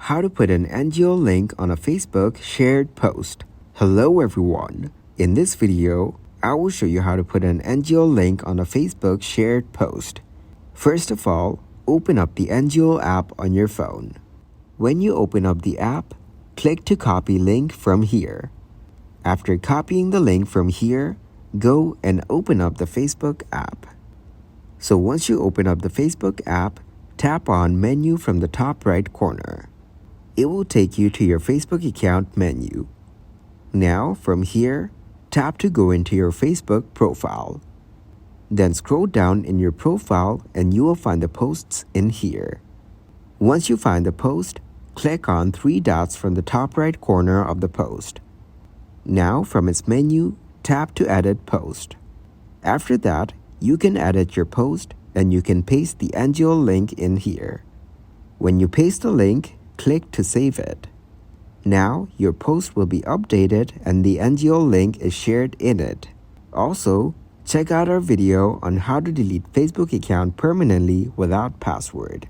How to put an NGO link on a Facebook shared post. Hello everyone. In this video, I will show you how to put an NGO link on a Facebook shared post. First of all, open up the NGO app on your phone. When you open up the app, click to copy link from here. After copying the link from here, go and open up the Facebook app. So once you open up the Facebook app, tap on Menu from the top right corner. It will take you to your Facebook account menu. Now, from here, tap to go into your Facebook profile. Then scroll down in your profile and you will find the posts in here. Once you find the post, click on three dots from the top right corner of the post. Now, from its menu, tap to edit post. After that, you can edit your post and you can paste the NGO link in here. When you paste the link, click to save it. Now, your post will be updated and the NGO link is shared in it. Also, check out our video on how to delete Facebook account permanently without password.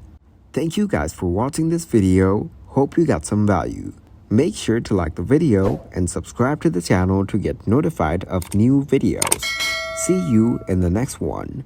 Thank you guys for watching this video. Hope you got some value. Make sure to like the video and subscribe to the channel to get notified of new videos. See you in the next one.